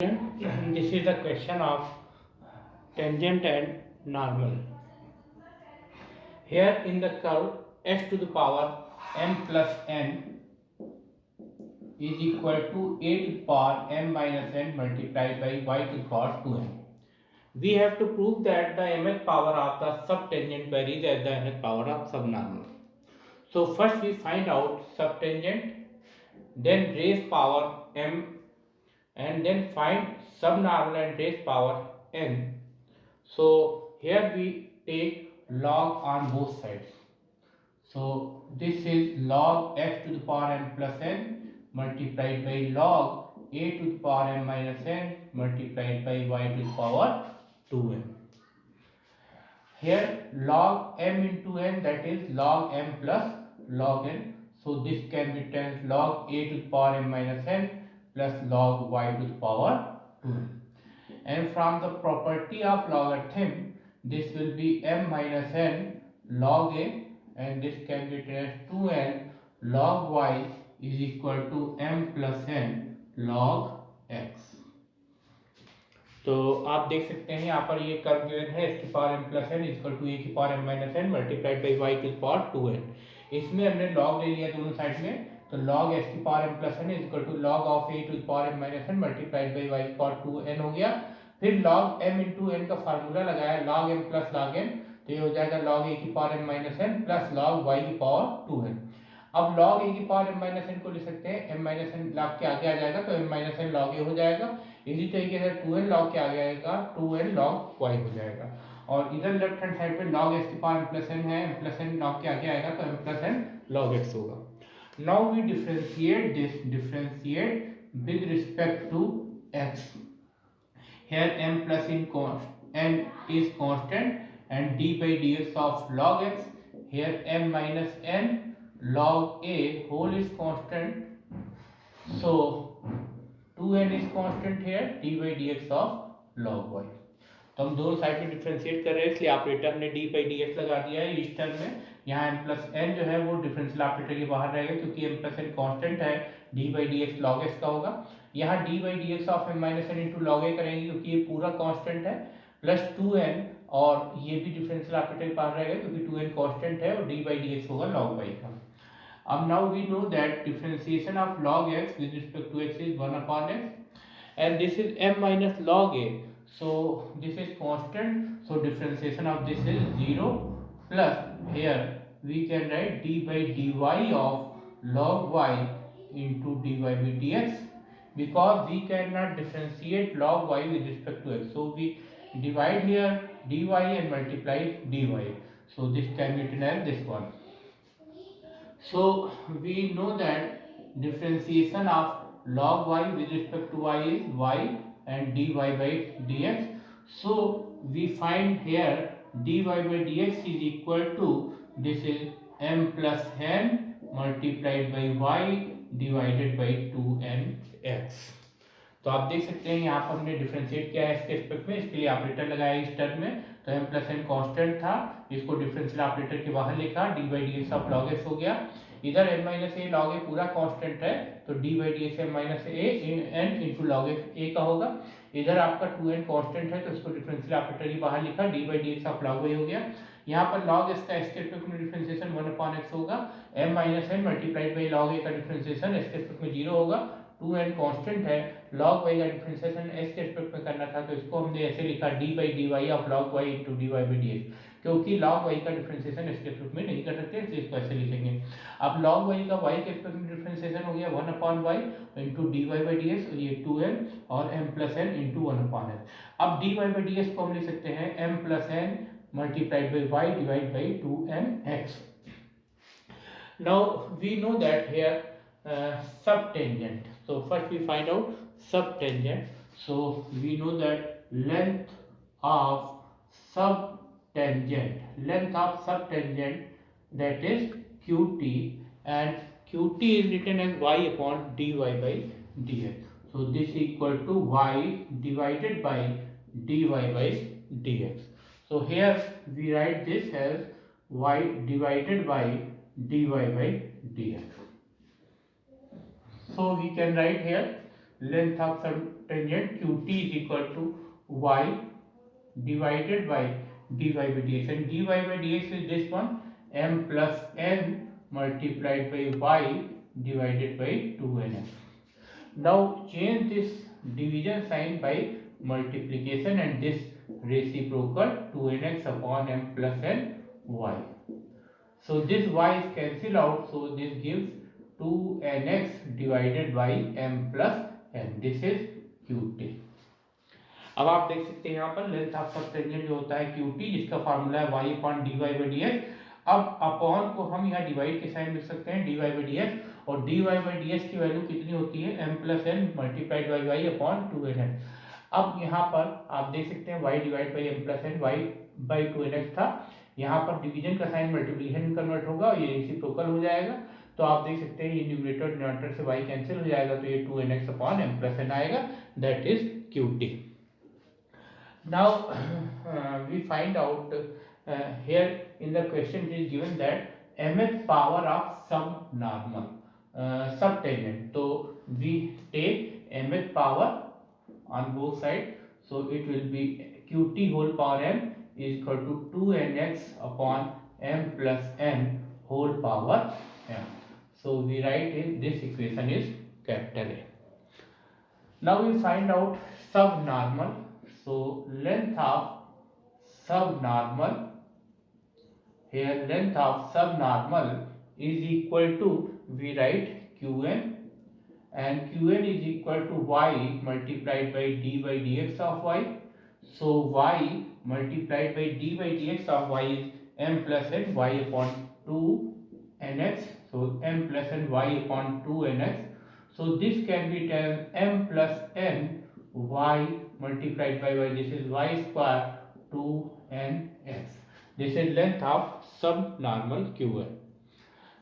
This is the question of tangent and normal. Here in the curve x to the power m plus n is equal to a to the power m minus n multiplied by y to the power 2n. We have to prove that the mth power of the subtangent varies as the nth power of subnormal. So first we find out subtangent, then raise power m, and then find subnormal and raise power n. So here we take log on both sides. So this is log x to the power n plus n multiplied by log a to the power m minus n multiplied by y to the power 2n. Here log m into n, that is log m plus log n. So this can be written log a to the power m minus n plus log y to the power 2n. And from the property of logarithm, this will be m minus n log a, and this can be written as 2n log y is equal to m plus n log x. तो आप देख सकते हैं यहाँ पर ये curve given है इसकी power m plus n equal to a की power m minus n multiplied by y की पावर 2n. इसमें हमने लॉग ले लिया दोनों साइड में, तो log x की power m plus n equal to log of a to the power m minus n multiplied by y की पावर 2n हो गया. फिर log m इंटू n का फार्मूला लगाया log m plus log n, तो ये हो जाएगा log a की power m minus n plus log y की पावर 2n. अब log a की पावर m माइनस एन को लिख सकते हैं m माइनस एन log के आगे आ जाएगा तो m minus n log a हो जाएगा. इसी तरीके से 2n log के आगे आएगा 2n log y हो जाएगा. और इधर लेफ्ट हैंड साइड पे log x की पावर m प्लस n है, m प्लस n log के आगे आएगा तो m plus n log x होगा. Now we differentiate with respect to x. Here m plus n is constant and d by dx of log x. Here m minus n log a whole is constant. So 2n is constant here, d by dx of log y. तो हम दोनों side में differentiate कर रहे हैं, इसलिए operator हमने d by dx लगा दिया है इस टर्म में. यहाँ m प्लस n जो है वो डिफरेंशियल ऑपरेटर के बाहर रहेगा क्योंकि m प्लस n कांस्टेंट है, d by dx log x का होगा. यहाँ d by dx of m minus n into log a करेंगे क्योंकि ये पूरा कांस्टेंट है, प्लस 2n, और ये भी डिफरेंशियल ऑपरेटर के बाहर रहेगा क्योंकि 2n कांस्टेंट है, और d by dx होगा log y का. अब now we know that differentiation of log x with respect to x is 1 upon x, and this is m minus log a, so this is constant, so differentiation of this is 0, plus here we can write d by dy of log y into dy by dx, because we cannot differentiate log y with respect to x, so we divide here dy and multiply dy, so this can be written as this one. So we know that differentiation of log y with respect to y is y and dy by dx. So we find here dy by dx is equal to, this is m plus n multiplied by y divided by 2nx. तो आप देख सकते हैं यहाँ पर हमने differentiate किया है इसके रिस्पेक्ट में, इसके लिए ऑपरेटर लगाया इस टर्म में, तो m प्लस n कॉन्स्टेंट था, इसको डिफरेंशियल ऑपरेटर के बाहर लिखा, d by d x of log x हो गया. इधर m minus a log a पूरा कांस्टेंट है, तो d by d x m minus a n into log x a का होगा. इधर आपका 2n कांस्टेंट है तो इसको डिफरेंशियल ऑपरेटर के बाहर लिखा, d by d x of log y हो गया. यहाँ पर log x का x के रिस्पेक्ट में डिफरेंशिएशन 1 अपॉन x होगा, m minus n multiplied by log a का डिफरेंशिएशन x के रिस्पेक्ट में 0 होगा, 2n कांस्टेंट है, log y का डिफरेंशिएशन s के रिस्पेक्ट में करना था तो इसको हमने ऐसे लिखा d by d y of log y into d y by d x, क्योंकि log y का डिफरेंशिएशन s के रिस्पेक्ट में नहीं कर सकते इसलिए इसको ऐसे लिखेंगे. अब log y का y के रिस्पेक्ट में डिफरेंशिएशन हो गया 1 upon y into d y by d x, और ये 2n और m plus n into 1 upon x. अब d y by d x को हम लिख सकते हैं m plus n multiplied by y divided by 2nx. Now we know that here subtangent. So first we find out subtangent. So we know that length of subtangent that is qt, and qt is written as y upon dy by dx. So this is equal to y divided by dy by dx. So here we write this as y divided by dy by dx. So we can write here length of tangent QT is equal to y divided by dy by dx, and dy by dx is this one, m plus n multiplied by y divided by 2nx. Now change this division sign by multiplication and this reciprocal 2nx upon m plus n y. So this y is cancelled out, so this gives 2nx divided by m plus n. This is QT. अब आप देख सकते हैं यहाँ पर length of सब tangent जो होता है QT, जिसका फार्मूला है y upon dy by dx. अब अपॉन को हम यहाँ डिवाइड के साइन लिख सकते हैं dy by dx, और dy by dx की वैल्यू कितनी होती है m plus n multiplied by y upon 2nx. अब यहाँ पर आप देख सकते हैं y divide by m plus n, y by 2nx था, यहाँ पर डिवीजन का साइन मल्टीप्लिकेशन में कन्वर्ट होगा और ये रेसिप्रोकल हो जाएगा. तो आप देख सकते हैं ये न्यूमरेटर डिनोमिनेटर से y कैंसिल हो जाएगा, तो ये 2nx upon m plus n आएगा. That is QT. Now we find out here in the question it is given that mth power of subnormal subtangent. So we take mth power on both sides, so it will be QT whole power m is equal to 2nx upon m plus n whole power m. So we write it, this equation is capital A. Now we find out subnormal. So length of subnormal, here length of subnormal is equal to, we write Qn, and Qn is equal to y multiplied by d by dx of y. So y multiplied by d by dx of y is m plus n y upon 2nx. So m plus n y upon 2nx. So this can be written m plus n y multiplied by y. This is y square 2nx. This is length of subnormal Qn.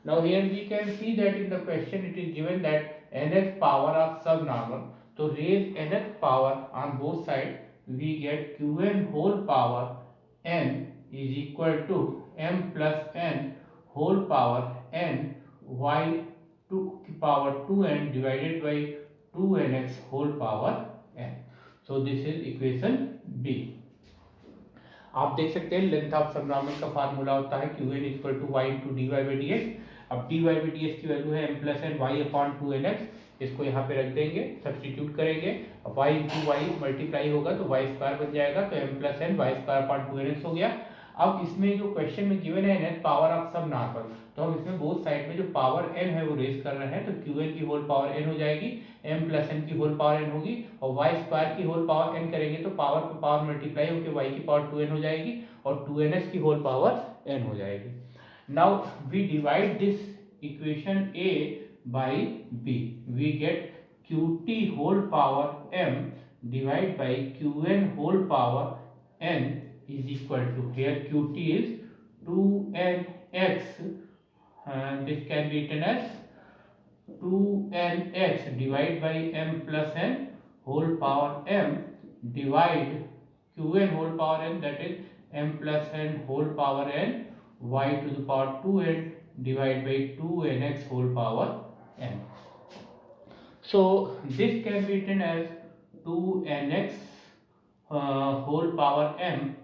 Now here we can see that in the question it is given that nth power of subnormal. So raise nth power on both sides, we get Qn whole power n is equal to m plus n whole power n y to power 2n divided by 2nx whole power n. So this is equation B. आप देख सकते हैं length of subnormal का formula होता है Qn equal to y into d y by d x. अब d y by d x की value है m plus n y upon 2nx. इसको यहाँ पे रख देंगे, सब्सटीट्यूट करेंगे. अब y इंटू वाई मल्टीप्लाई होगा तो y स्क्वायर बन जाएगा, तो m plus n y square upon 2nx हो गया. अब इसमें जो क्वेश्चन में गिवन है nth पावर ऑफ सब नॉर्मल, तो हम इसमें बोथ साइड में जो पावर n है वो रेज कर रहे हैं, तो Qn की होल पावर n हो जाएगी, m प्लस n की होल पावर n होगी, और y स्क्वायर की होल पावर n करेंगे तो पावर पे पावर मल्टीप्लाई होकर y की पावर 2n हो जाएगी, और 2ns की होल पावर n हो जाएगी. Now we divide this equation a by b, we get Qt whole power m divide by Qn whole power n is equal to, here Qt is 2nx, this can be written as 2nx divided by m plus n whole power m divide Qn whole power n, that is m plus n whole power n y to the power 2n divided by 2nx whole power n. So this can be written as 2nx whole power m,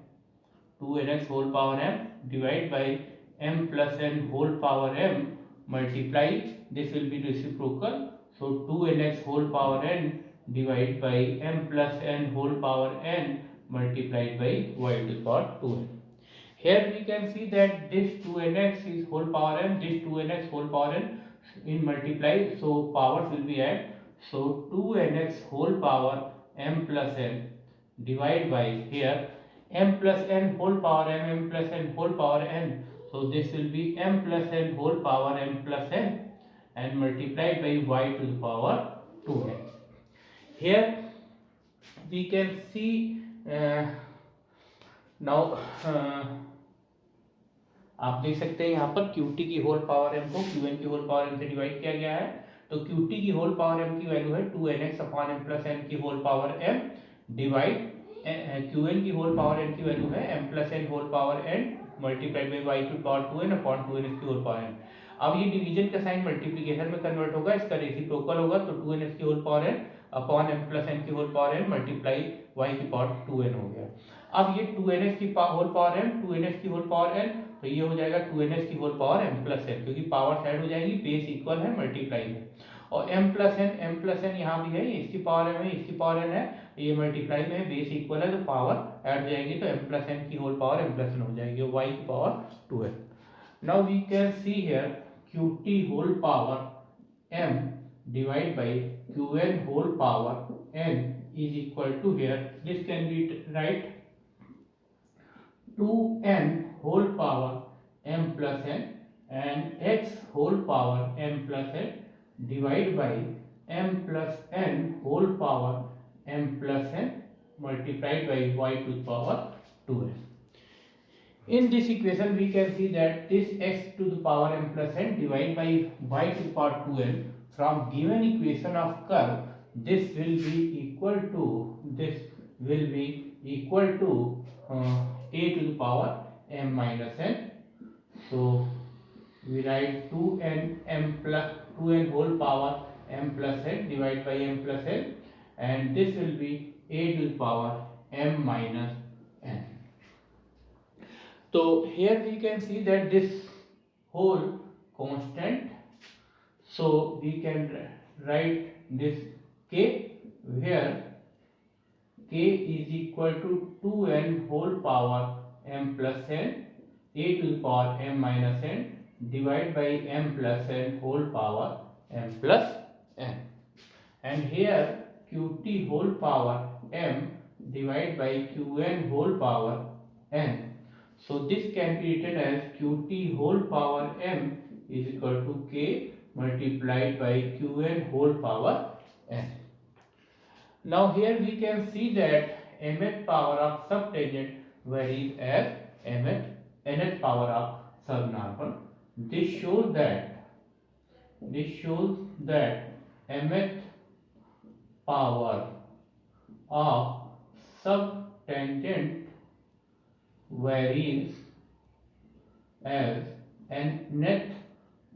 2nx whole power m divided by m plus n whole power m multiply, this will be reciprocal, so 2nx whole power n divided by m plus n whole power n multiplied by y to the power 2n. Here we can see that this 2nx is whole power n, this 2nx whole power n in multiply, so powers will be added, so 2nx whole power m plus n divided by, here m plus n whole power m, m plus n whole power n, so this will be m plus n whole power m plus n and multiplied by y to the power 2n. Here we can see now आप देख सकते हैं यहाँ पर Qt की whole power m को Qn की whole power m से डिवाइड किया गया है, तो Qt की होल पावर m की वैल्यू है 2nx upon m plus n की whole power m divide Qn की होल पावर n की वैल्यू है m plus n whole power n multiplied by y to power 2n upon 2n की whole power n. अब ये division का sign multiplication में convert होगा, इसका रेसिप्रोकल होगा, तो 2n की whole power n upon m plus n की whole power n multiply y की पावर 2n हो गया। अब ये 2ns की होल पावर m 2ns की होल पावर n, तो ये हो जाएगा 2ns की whole power m plus n, क्योंकि पावर ऐड हो जाएगी, बेस इक्वल है, मल्टीप्लाई है। और m प्लस n यहाँ भी है, इसकी पावर m है, इसकी पावर n है, ये मल्टीप्लाई में है, बेस इक्वल है, तो पावर ऐड हो जाएगी, तो m प्लस n की whole power m plus n हो जाएगी, y की power 2n। Now we can see here qt whole power m divided by qn whole power n is equal to, here this can be write 2n whole power m plus n and x whole power m plus n divided by m plus n whole power m plus n multiplied by y to the power 2n. In this equation we can see that this x to the power m plus n divided by y to the power 2n, from given equation of curve, this will be equal to a to the power m minus n. So we write 2n whole power m plus n divided by m plus n, and this will be a to the power m minus n. So here we can see that this whole constant, so we can write this k, where k is equal to 2n whole power m plus n a to the power m minus n divided by m plus n whole power m plus n, and here qt whole power m divided by qn whole power n. So this can be written as qt whole power m is equal to k multiplied by qn whole power n. Now here we can see that mth power of subtangent varies as nth power of subnormal. This shows that mth power of subtangent varies as nth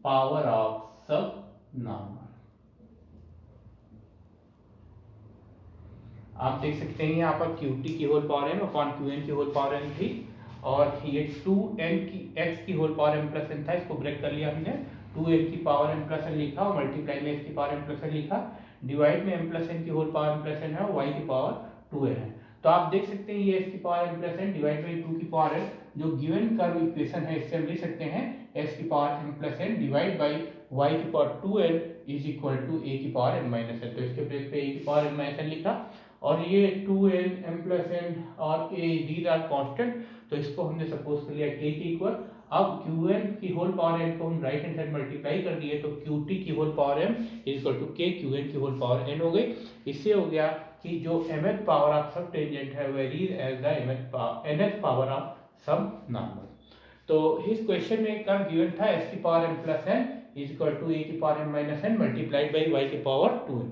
power of subnormal. आप देख सकते हैं यहाँ पर qt की whole power m upon qn की whole power n थी, और ये 2n की x की whole power m plus n था, इसको ब्रेक कर लिया हमने, 2n की पावर m प्लस n लिखा और मल्टीप्लाई में x की पावर m प्लस n लिखा, डिवाइड में m प्लस n की whole power m plus n है और y की पावर 2n है। तो आप देख सकते हैं ये x की power m plus n divide by 2 की पावर n, जो गिवन कर्व इक्वेशन है, इससे हम लिख सकते हैं x की power m plus n divide by y की power 2n is equal to a की पावर m माइनस n। तो इसके ब्रेक पे a की पावर m माइनस n लिखा, और ये 2n m प्लस n और a दीज आर कांस्टेंट, तो इसको हमने सपोज कर लिया k के इक्वल। अब qn की होल पावर n को हम राइट हैंड साइड मल्टीप्लाई कर दिए, तो qt की whole power m is equal to k qn की होल पावर n हो गई। इससे हो गया कि जो mth power of subtangent है varies as the nth power of सब नॉर्मल। तो इस क्वेश्चन में कर्व गिवन था x की power m plus n is equal to a की power m minus n multiplied by y की power 2n।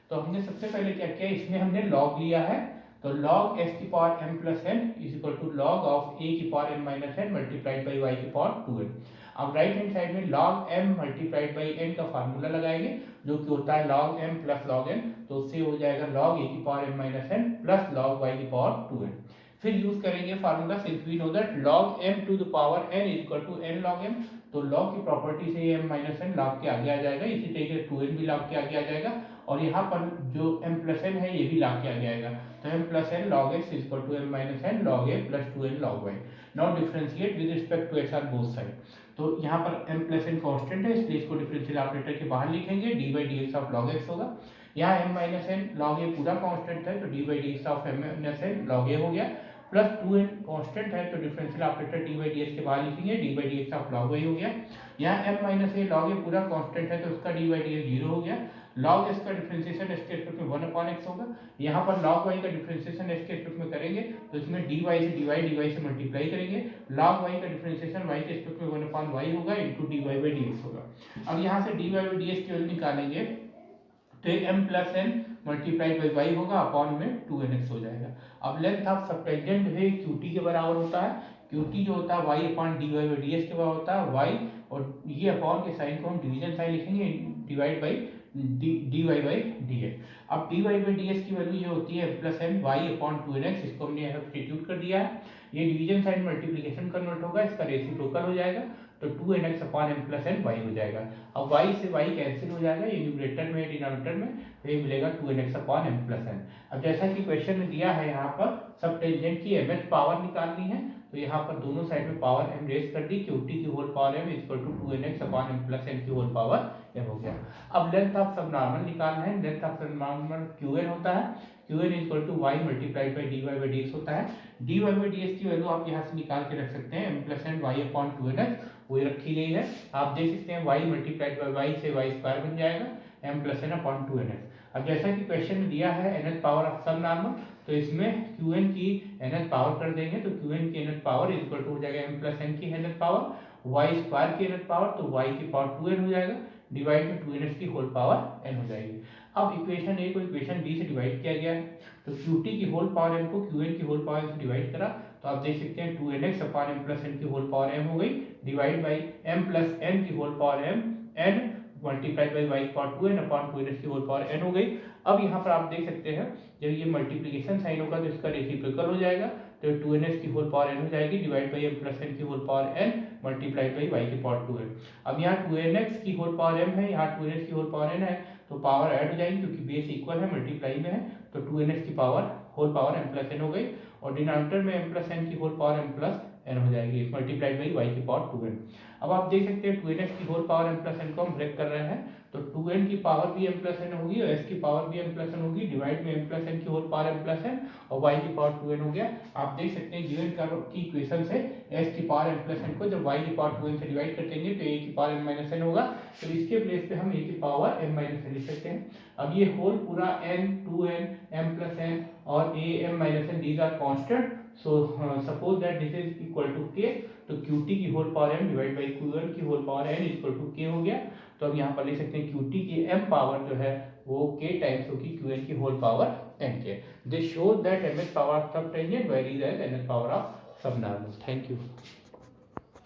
तो हमने सबसे पहले क्या किया, इसमें हमने लॉग लिया है, तो log x की power m plus n is equal to log of a की power m minus n multiplied by y की पावर 2n। अब राइट हैंड साइड में log m multiplied by n का फार्मूला लगाएंगे, जो कि होता है log m plus log n, तो उससे हो जाएगा log a की power m minus n plus log y की पावर 2n। फिर यूज करेंगे formula, since we know that log m to the power n is equal to n log m, तो log की प्रॉपर्टी से m minus n log के आगे आ जाएगा, इसी तरीके से 2n भी log के आगे आ जाएगा, और यहाँ पर जो m प्लस n है ये भी log के आगे आएगा, तो m plus n log x is equal to m minus n log a plus 2n log y। Now differentiate with respect to x are both side, तो यहाँ पर m प्लस n कांस्टेंट है, इसलिए इसको डिफरेंशियल ऑपरेटर के बाहर लिखेंगे, dy dx of log x होगा। यहाँ m minus n log a पूरा कांस्टेंट है, तो dy dx of m minus n log a हो गया, प्लस 2n कांस्टेंट है, तो डिफरेंशियल ऑपरेटर dy dx के बाहर लिखेंगे, dy dx of log y हो गया। यहाँ m minus a log a पूरा कांस्टेंट है, तो उसका dy dx 0 हो गया, log s का डिफरेंशिएशन s के रिस्पेक्ट में 1 अपॉन x होगा। यहाँ पर log y का डिफरेंशिएशन s के रिस्पेक्ट में करेंगे, तो इसमें dy से dy से मल्टीप्लाई करेंगे, log y का डिफरेंशिएशन y के रिस्पेक्ट में 1 अपॉन y होगा इनटू dy बाई dx होगा। अब यहाँ से dy बाई dx की वैल्यू निकालेंगे, तो ये m plus n multiplied by y होगा, अपॉन में 2nx हो जाएगा। अब लेंथ ऑफ सबटेंजेंट जो है qt के बराबर होता है, qt जो होता है y upon dy by dx के बराबर होता है y, और ये अपॉन के साइन को हम डिवीजन साइन लिखेंगे, divide by d y by d x. अब d y by d x की वैल्यू ये होती है m plus n y upon two n x, इसको हमने सब्स्टिट्यूट कर दिया है। ये डिवीजन साइन मल्टीप्लिकेशन कन्वर्ट होगा, इसका रेसिप्रोकल हो जाएगा, तो two n x upon m plus n y हो जाएगा। अब वाई से वाई कैंसिल हो जाएगा, ये न्यूमरेटर में डिनोमिनेटर में, तो ये मिलेगा two n x upon m plus n. अब जैसा कि क्वेश्चन में दिया है यहाँ पर सब टेंजेंट की mth पावर निकालनी है, तो यहाँ पर दोनों साइड में पावर m रेज कर दी, क्यूटी की whole power m equal to two n x upon m plus n की होल पावर m हो गया। अब लेंथ ऑफ सब नॉर्मल निकालना है, लेंथ ऑफ सब नॉर्मल क्यू एन होता है, q n equal to y multiplied by d y by d x होता है। D y by d x की वैल्यू आप यहाँ से निकाल के रख सकते हैं, m plus n y upon two n x वही रखी गई है। आप देख सकते हैं वाई मल्टीप्लाइड बाई वाई से वाई स्क्वायर बन जाएगा, m plus n upon two n x. अब जैसा कि क्वेश्चन में दिया है nth पावर ऑफ सब नॉर्मल, तो इसमें qn की nth पावर कर देंगे, तो qn की nth पावर इक्वल टू हो जाएगा m प्लस n की nth पावर, y स्क्वायर की nth पावर, तो y की पावर 2n हो जाएगा, डिवाइड में 2ns की होल पावर n हो जाएगी। अब इक्वेशन ए को इक्वेशन बी से डिवाइड किया गया है, तो qt की होल पावर m को qn की होल पावर से डिवाइड करा, तो आप देख सकते हैं 2nx upon m plus n की होल पावर m हो गई, divide by m plus n की whole power m n multiplied by y power two n upon two n की होल पावर एन हो गई। अब यहाँ पर आप देख सकते हैं जब ये मल्टीप्लिकेशन साइन होगा तो इसका रेसिप्रोकल हो जाएगा, तो टू एन की होल पावर एन हो जाएगी, divide by m plus n की whole power n multiplied by y की पावर टू एन। अब यहाँ टू एन एक्स की होल पावर एम है, यहाँ टू एन की होल पावर एन है, तो पावर ऐड हो जाएगी क्योंकि बेस इक्वल है, मल्टीप्लाई में है, तो टू एन की power whole power m plus n हो गई, और डिनोमिनेटर में एम प्लस एन की whole power m plus n हो जाएगी, मल्टीप्लाइड बाई वाई की पावर टू एन। अब आप देख सकते हैं टू एन की whole power m plus n को हम ब्रेक कर रहे हैं, तो टू एन की पावर भी एम प्लस एन होगी और एस की पावर भी एम प्लस एन होगी, डिवाइड में एम प्लस एन की whole power m plus n और वाई की पावर टू एन हो गया। आप देख सकते हैं गिवन कर्व की इक्वेशन से एस की पावर एम प्लस एन को जब वाई की पावर टू एन से डिवाइड कर देंगे तो ए की पावर एम माइनस एन होगा, तो इसके प्लेस पे हम ए की पावर एम माइनस एन लिख सकते हैं। अब ये होल पूरा n two n m plus n और a m minus n these are constant, so suppose that this is equal to k, तो qt की whole power m divide by qn की whole power n equal to k हो गया। तो अब यहाँ पर लिख सकते हैं qt की m पावर जो है वो k टाइम्स होगी qn की होल पावर n के। This shows that mth power of subtangent varies as nth power of सब नॉर्मल। Thank you.